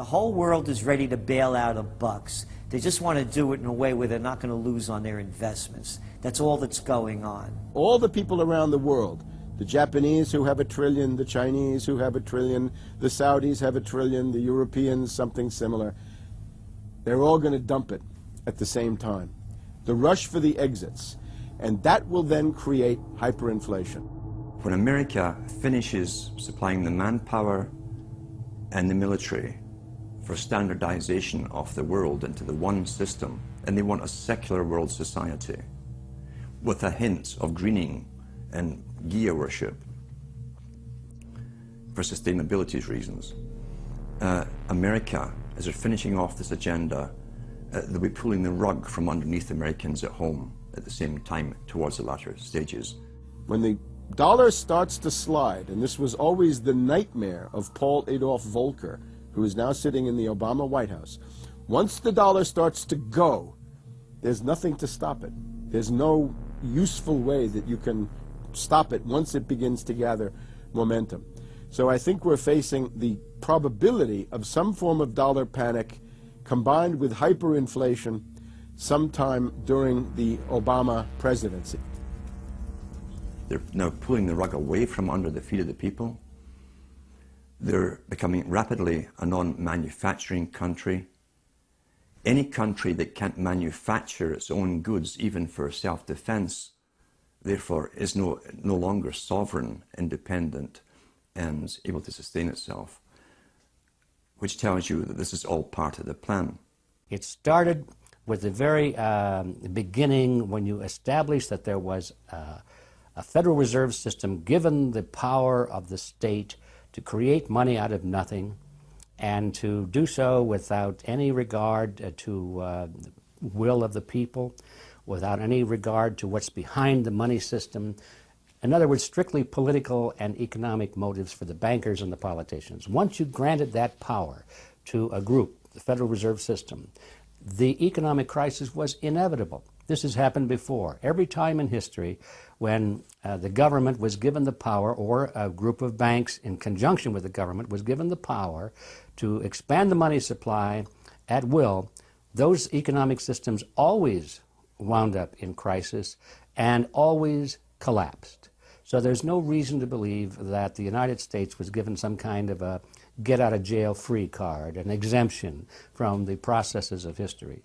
The whole world is ready to bail out of bucks. They just want to do it in a way where they're not going to lose on their investments. That's all that's going on. All the people around the world, the Japanese who have $1 trillion, the Chinese who have $1 trillion, the Saudis have $1 trillion, the Europeans something similar, they're all going to dump it at the same time. The rush for the exits. And that will then create hyperinflation. When America finishes supplying the manpower and the military for standardization of the world into the one system, and they want a secular world society with a hint of greening and Gia worship for sustainability reasons, America, as they're finishing off this agenda, they'll be pulling the rug from underneath Americans at home at the same time towards the latter stages. When the dollar starts to slide, and this was always the nightmare of Paul Adolph Volcker, who is now sitting in the Obama White House, once the dollar starts to go, there's nothing to stop it. There's no useful way that you can stop it once it begins to gather momentum. So I think we're facing the probability of some form of dollar panic combined with hyperinflation sometime during the Obama presidency. They're now pulling the rug away from under the feet of the people. They're becoming rapidly a non-manufacturing country. Any country that can't manufacture its own goods, even for self-defense, therefore is no longer sovereign, independent, and able to sustain itself, which tells you that this is all part of the plan. It started with the very beginning when you established that there was a Federal Reserve System given the power of the state to create money out of nothing and to do so without any regard to the will of the people, without any regard to what's behind the money system. In other words, strictly political and economic motives for the bankers and the politicians. Once you granted that power to a group, the Federal Reserve System, the economic crisis was inevitable. This has happened before. Every time in history when the government was given the power, or a group of banks in conjunction with the government was given the power to expand the money supply at will, those economic systems always wound up in crisis and always collapsed. So there's no reason to believe that the United States was given some kind of a get-out-of-jail-free card, an exemption from the processes of history.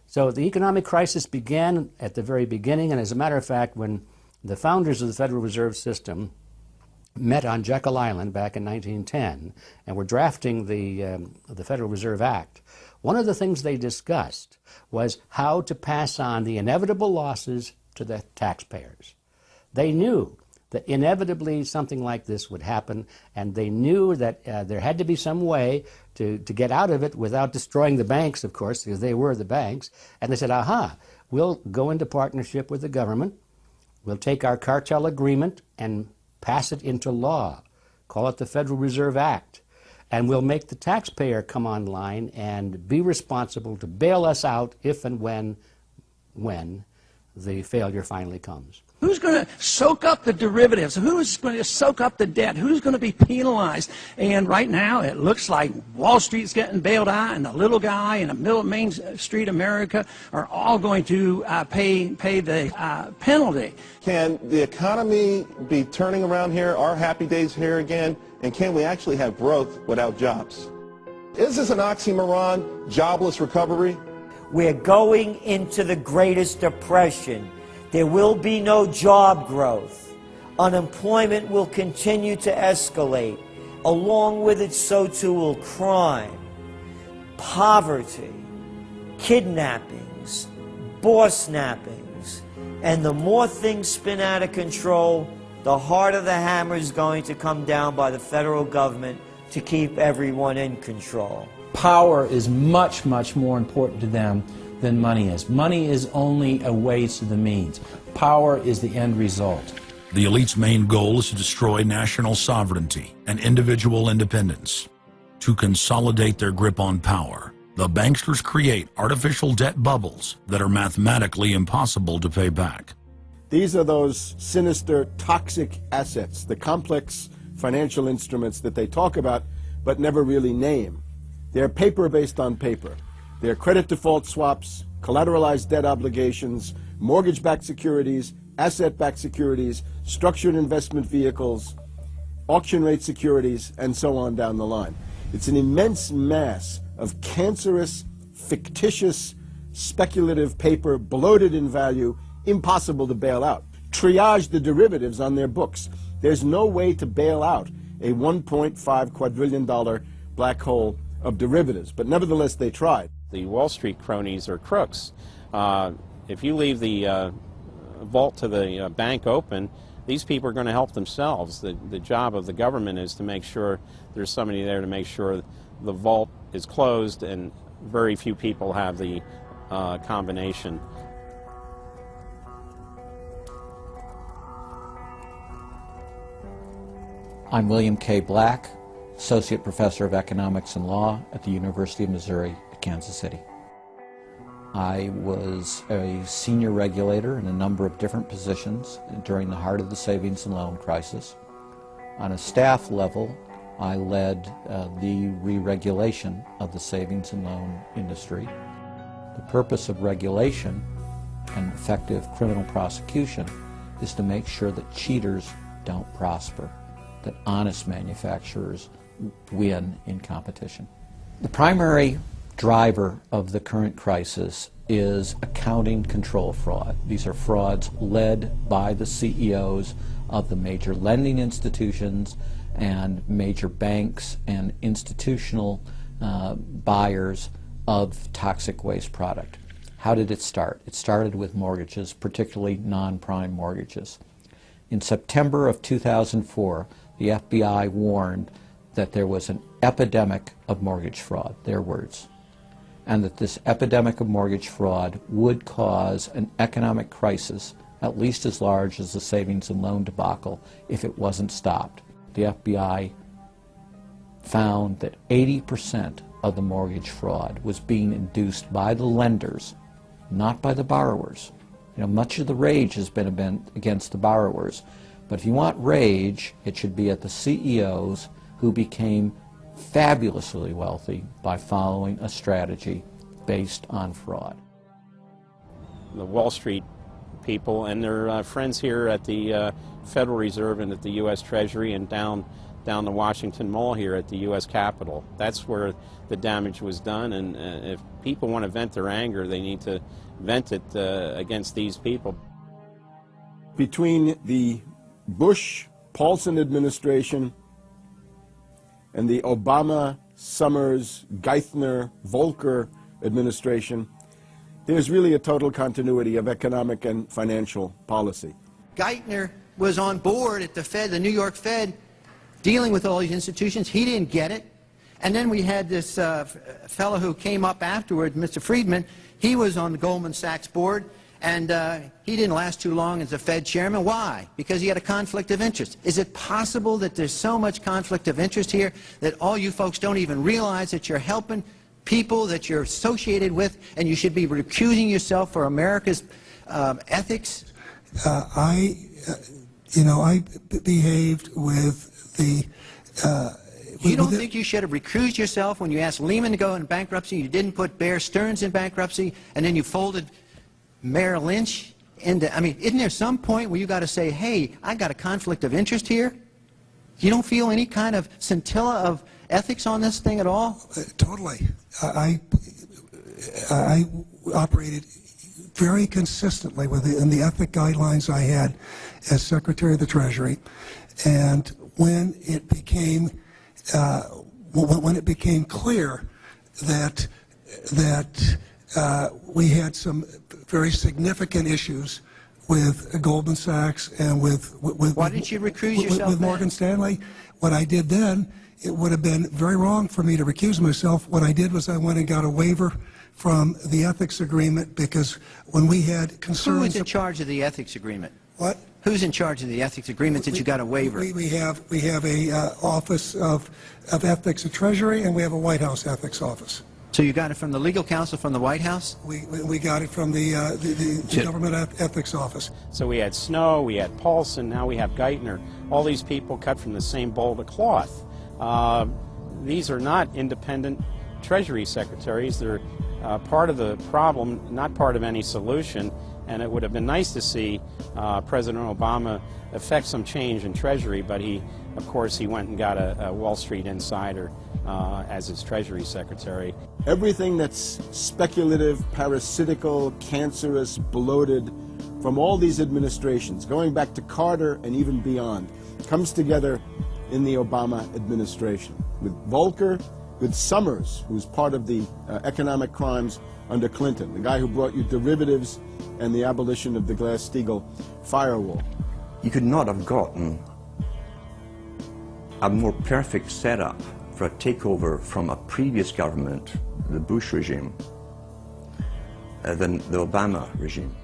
So the economic crisis began at the very beginning, and as a matter of fact, when the founders of the Federal Reserve System met on Jekyll Island back in 1910 and were drafting the Federal Reserve Act, one of the things they discussed was how to pass on the inevitable losses to the taxpayers. They knew that inevitably something like this would happen, and they knew that there had to be some way to get out of it without destroying the banks, of course, because they were the banks. And they said, aha, we'll go into partnership with the government, we'll take our cartel agreement and pass it into law, call it the Federal Reserve Act, and we'll make the taxpayer come online and be responsible to bail us out if and when the failure finally comes. Who's going to soak up the derivatives? Who's going to soak up the debt? Who's going to be penalized? And right now, it looks like Wall Street's getting bailed out, and the little guy in the middle of Main Street America are all going to pay the penalty. Can the economy be turning around here? Are happy days here again? And can we actually have growth without jobs? Is this an oxymoron, jobless recovery? We're going into the greatest depression. There will be no job growth. Unemployment will continue to escalate. Along with it, so too will crime, poverty, kidnappings, boss snappings. And the more things spin out of control, the harder the hammer is going to come down by the federal government to keep everyone in control. Power is much, much more important to them than money is. Money is only a way to the means. Power is the end result. The elite's main goal is to destroy national sovereignty and individual independence. To consolidate their grip on power, the banksters create artificial debt bubbles that are mathematically impossible to pay back. These are those sinister, toxic assets, the complex financial instruments that they talk about but never really name. They're paper based on paper. They're credit default swaps, collateralized debt obligations, mortgage-backed securities, asset-backed securities, structured investment vehicles, auction rate securities, and so on down the line. It's an immense mass of cancerous, fictitious, speculative paper, bloated in value, impossible to bail out. Triage the derivatives on their books. There's no way to bail out a $1.5 quadrillion black hole of derivatives, but nevertheless they tried. The Wall Street cronies are crooks. If you leave the vault to the bank open, these people are going to help themselves. The job of the government is to make sure there's somebody there to make sure the vault is closed, and very few people have the combination. I'm William K. Black, Associate Professor of Economics and Law at the University of Missouri at Kansas City. I was a senior regulator in a number of different positions during the heart of the savings and loan crisis. On a staff level, I led the re-regulation of the savings and loan industry. The purpose of regulation and effective criminal prosecution is to make sure that cheaters don't prosper, that honest manufacturers win in competition. The primary driver of the current crisis is accounting control fraud. These are frauds led by the CEOs of the major lending institutions and major banks and institutional buyers of toxic waste product. How did it start? It started with mortgages, particularly non-prime mortgages. In September of 2004, the FBI warned that there was an epidemic of mortgage fraud, their words, and that this epidemic of mortgage fraud would cause an economic crisis at least as large as the savings and loan debacle if it wasn't stopped. The FBI found that 80% of the mortgage fraud was being induced by the lenders, not by the borrowers. You know, much of the rage has been against the borrowers, but if you want rage, it should be at the CEOs who became fabulously wealthy by following a strategy based on fraud. The Wall Street people and their friends here at the Federal Reserve and at the U.S. Treasury and down the Washington Mall here at the U.S. Capitol. That's where the damage was done, and if people want to vent their anger, they need to vent it against these people. Between the Bush-Paulson administration and the Obama, Summers, Geithner, Volcker administration, there's really a total continuity of economic and financial policy. Geithner was on board at the Fed, the New York Fed, dealing with all these institutions. He didn't get it. And then we had this fellow who came up afterward, Mr. Friedman. He was on the Goldman Sachs board, and he didn't last too long as a Fed chairman. Why? Because he had a conflict of interest. Is it possible that there's so much conflict of interest here that all you folks don't even realize that you're helping people that you're associated with, and you should be recusing yourself for America's ethics? I behaved with the... You don't think you should have recused yourself when you asked Lehman to go in bankruptcy, you didn't put Bear Stearns in bankruptcy, and then you folded Merrill Lynch into... I mean, isn't there some point where you got to say, hey, I got a conflict of interest here? You don't feel any kind of scintilla of ethics on this thing at all? Totally. I operated very consistently within the ethic guidelines I had as Secretary of the Treasury, and when it became clear that we had some very significant issues with Goldman Sachs and with why didn't you recuse yourself with Morgan Stanley, what I did then, it would have been very wrong for me to recuse myself. What I did was I went and got a waiver from the ethics agreement, because when we had concerns... Who was in charge of the ethics agreement? What? Who's in charge of the ethics agreement that you got a waiver? We have a Office of Ethics at Treasury, and we have a White House ethics office. So you got it from the legal counsel from the White House? We got it from the Government Ethics Office. So we had Snow, we had Paulson, now we have Geithner. All these people cut from the same bowl of cloth. These are not independent Treasury secretaries. They're part of the problem, not part of any solution, and it would have been nice to see President Obama effect some change in Treasury, but of course, he went and got a Wall Street insider as his Treasury secretary. Everything that's speculative, parasitical, cancerous, bloated from all these administrations, going back to Carter and even beyond, comes together in the Obama administration. With Volcker, with Summers, who's part of the economic crimes under Clinton, the guy who brought you derivatives and the abolition of the Glass-Steagall firewall. You could not have gotten a more perfect setup for a takeover from a previous government, the Bush regime, than the Obama regime.